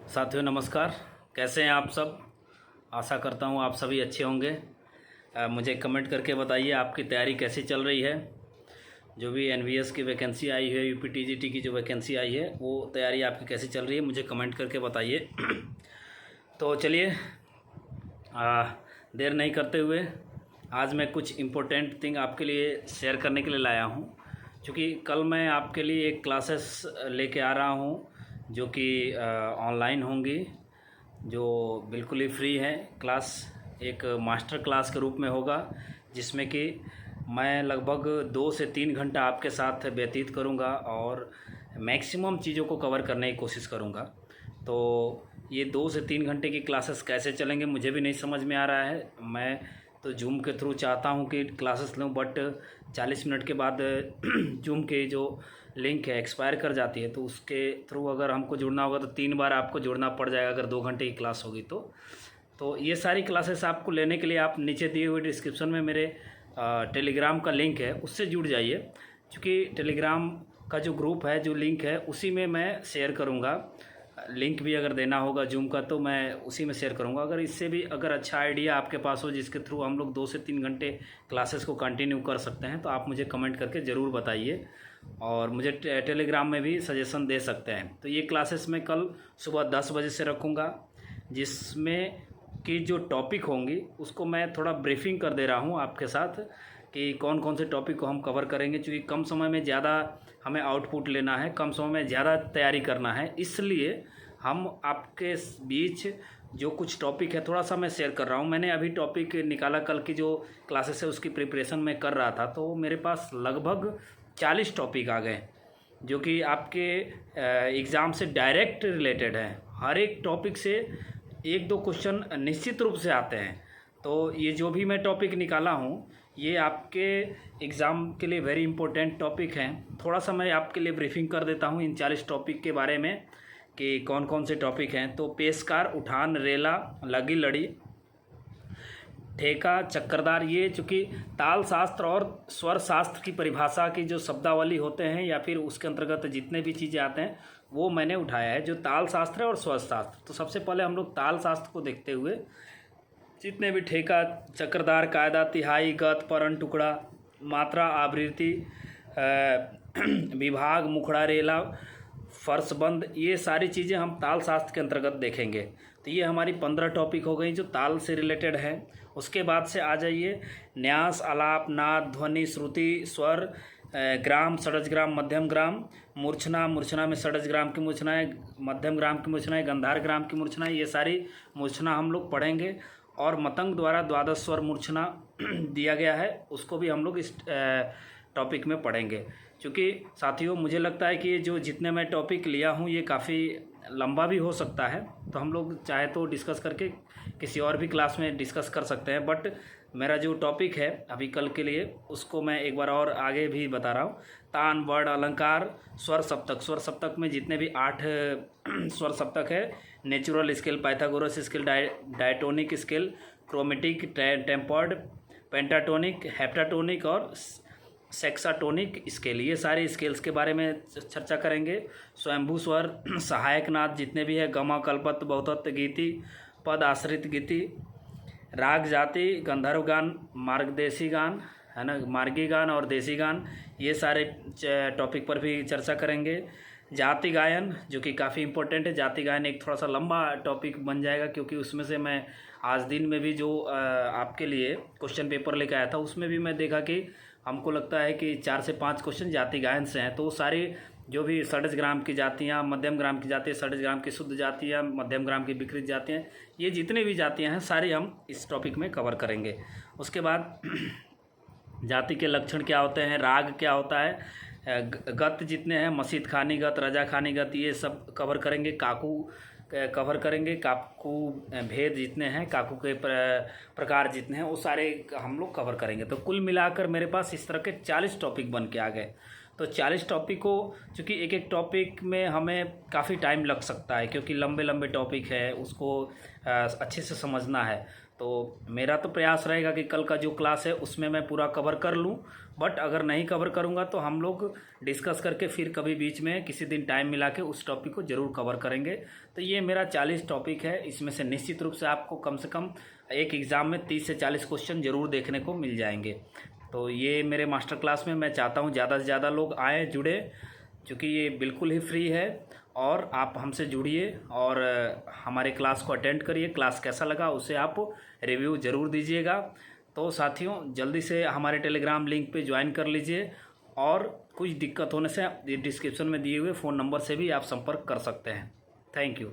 साथियों नमस्कार। कैसे हैं आप सब। आशा करता हूं आप सभी अच्छे होंगे। मुझे कमेंट करके बताइए आपकी तैयारी कैसी चल रही है। जो भी एनवीएस की वैकेंसी आई है, यूपीटीजीटी की जो वैकेंसी आई है, वो तैयारी आपकी कैसी चल रही है, मुझे कमेंट करके बताइए। तो चलिए देर नहीं करते हुए आज मैं कुछ इम्पोर्टेंट थिंग आपके लिए शेयर करने के लिए लाया हूँ। क्योंकि कल मैं आपके लिए एक क्लासेस लेके आ रहा हूँ जो कि ऑनलाइन होंगी, जो बिल्कुल ही फ्री है। क्लास एक मास्टर क्लास के रूप में होगा, जिसमें कि मैं लगभग 2 से 3 घंटा आपके साथ व्यतीत करूंगा और मैक्सिमम चीज़ों को कवर करने की कोशिश करूंगा। तो ये 2 से 3 घंटे की क्लासेस कैसे चलेंगे मुझे भी नहीं समझ में आ रहा है। मैं तो जूम के थ्रू चाहता हूँ कि क्लासेस लूँ, बट 40 मिनट के बाद जूम के जो लिंक है एक्सपायर कर जाती है, तो उसके थ्रू अगर हमको जुड़ना होगा तो 3 बार आपको जुड़ना पड़ जाएगा अगर 2 घंटे की क्लास होगी तो ये सारी क्लासेस आपको लेने के लिए आप नीचे दिए हुए डिस्क्रिप्शन में मेरे टेलीग्राम का लिंक है, उससे जुड़ जाइए। क्योंकि टेलीग्राम का जो ग्रुप है, जो लिंक है, उसी में मैं शेयर करूँगा। लिंक भी अगर देना होगा जूम का तो मैं उसी में शेयर करूँगा। अगर इससे भी अगर अच्छा आइडिया आपके पास हो जिसके थ्रू हम लोग 2 से 3 घंटे क्लासेस को कंटिन्यू कर सकते हैं, तो आप मुझे कमेंट करके ज़रूर बताइए और मुझे टेलीग्राम में भी सजेशन दे सकते हैं। तो ये क्लासेस मैं कल सुबह 10 बजे से रखूँगा, जिसमें कि जो टॉपिक होंगी उसको मैं थोड़ा ब्रीफिंग कर दे रहा हूँ आपके साथ कि कौन कौन से टॉपिक को हम कवर करेंगे। क्योंकि कम समय में ज़्यादा हमें आउटपुट लेना है, कम समय में ज़्यादा तैयारी करना है, इसलिए हम आपके बीच जो कुछ टॉपिक है थोड़ा सा मैं शेयर कर रहा हूँ। मैंने अभी टॉपिक निकाला, कल की जो क्लासेस है उसकी प्रिपरेशन मैं कर रहा था, तो मेरे पास लगभग 40 टॉपिक आ गए जो कि आपके एग्ज़ाम से डायरेक्ट रिलेटेड हैं। हर एक टॉपिक से 1-2 क्वेश्चन निश्चित रूप से आते हैं। तो ये जो भी मैं टॉपिक निकाला हूँ ये आपके एग्ज़ाम के लिए वेरी इंपॉर्टेंट टॉपिक हैं। थोड़ा सा मैं आपके लिए ब्रीफिंग कर देता हूँ इन 40 टॉपिक के बारे में कि कौन कौन से टॉपिक हैं। तो पेशकार, उठान, रेला, लगी लड़ी, ठेका, चक्करदार, ये चूँकि ताल शास्त्र और स्वर शास्त्र की परिभाषा की जो शब्दावली होते हैं या फिर उसके अंतर्गत जितने भी चीज़ें आते हैं वो मैंने उठाया है, जो ताल शास्त्र है और स्वर शास्त्र। तो सबसे पहले हम लोग ताल शास्त्र को देखते हुए जितने भी ठेका, चक्करदार, कायदा, तिहाई, गत, परण, टुकड़ा, मात्रा, आवृत्ति, विभाग, मुखड़ा, रेला, फर्शबंद, ये सारी चीज़ें हम ताल शास्त्र के अंतर्गत देखेंगे। तो ये हमारी 15 टॉपिक हो गई जो ताल से रिलेटेड है। उसके बाद से आ जाइए न्यास, आलाप, नाद, ध्वनि, श्रुति, स्वर, ग्राम, षड्ज ग्राम, मध्यम ग्राम, मूर्छना, मूर्छना में षड्ज ग्राम की मूर्छना है, मध्यम ग्राम की मूर्छना है, गंधार ग्राम की मूर्छना है, ये सारी मूर्छना हम लोग पढ़ेंगे। और मतंग द्वारा द्वादश स्वर मूर्छना दिया गया है, उसको भी हम लोग इस टॉपिक में पढ़ेंगे। क्योंकि साथियों मुझे लगता है कि जो जितने मैं टॉपिक लिया हूँ ये काफ़ी लंबा भी हो सकता है, तो हम लोग चाहे तो डिस्कस करके किसी और भी क्लास में डिस्कस कर सकते हैं। बट मेरा जो टॉपिक है अभी कल के लिए उसको मैं एक बार और आगे भी बता रहा हूँ। तान, वर्ण, अलंकार, स्वर सप्तक। स्वर सप्तक में जितने भी 8 स्वर सप्तक है, natural scale, Pythagoras scale, diatonic scale, chromatic, tempered, pentatonic, heptatonic और सेक्साटोनिक स्केल, ये सारे स्केल्स के बारे में चर्चा करेंगे। स्वयंभू स्वर, सहायक नाद जितने भी है, गमा, कल्पत, बहुतत्व, गीति, पद आश्रित गीति, राग, जाति, गंधर्व गान, मार्गदेशी गान है ना, मार्गी गान और देसी गान, ये सारे टॉपिक पर भी चर्चा करेंगे। जाति गायन जो कि काफ़ी इम्पोर्टेंट है। जाति गायन एक थोड़ा सा लंबा टॉपिक बन जाएगा, क्योंकि उसमें से मैं आज दिन में भी जो आपके लिए क्वेश्चन पेपर लेकर आया था उसमें भी मैं देखा कि हमको लगता है कि 4 से 5 क्वेश्चन जाति गायन से हैं। तो वो सारी जो भी षड्ज ग्राम की जातियाँ, मध्यम ग्राम की जातियाँ, षड्ज ग्राम की शुद्ध जातियाँ, मध्यम ग्राम की विकृत जातियाँ, ये जितने भी जातियाँ हैं सारी हम इस टॉपिक में कवर करेंगे। उसके बाद जाति के लक्षण क्या होते हैं, राग क्या होता है, गत जितने हैं, मसीद खानी गत, रजा खानी गत, ये सब कवर करेंगे। काकू कवर करेंगे। काकू भेद जितने हैं, काकू के प्रकार जितने हैं, वो सारे हम लोग कवर करेंगे। तो कुल मिलाकर मेरे पास इस तरह के 40 टॉपिक बन के आ गए। तो 40 टॉपिक को, चूँकि एक एक टॉपिक में हमें काफ़ी टाइम लग सकता है, क्योंकि लंबे लंबे टॉपिक है, उसको अच्छे से समझना है। तो मेरा तो प्रयास रहेगा कि कल का जो क्लास है उसमें मैं पूरा कवर कर लूँ, बट अगर नहीं कवर करूँगा तो हम लोग डिस्कस करके फिर कभी बीच में किसी दिन टाइम मिला के उस टॉपिक को ज़रूर कवर करेंगे। तो ये मेरा 40 टॉपिक है, इसमें से निश्चित रूप से आपको कम से कम एक एग्ज़ाम में 30 से 40 क्वेश्चन ज़रूर देखने को मिल जाएंगे। तो ये मेरे मास्टर क्लास में मैं चाहता हूँ ज़्यादा से ज़्यादा लोग आएँ, जुड़े, क्योंकि ये बिल्कुल ही फ्री है। और आप हमसे जुड़िए और हमारे क्लास को अटेंड करिए। क्लास कैसा लगा उसे आप रिव्यू ज़रूर दीजिएगा। तो साथियों, जल्दी से हमारे टेलीग्राम लिंक पे ज्वाइन कर लीजिए, और कुछ दिक्कत होने से डिस्क्रिप्शन में दिए हुए फ़ोन नंबर से भी आप संपर्क कर सकते हैं। Thank you.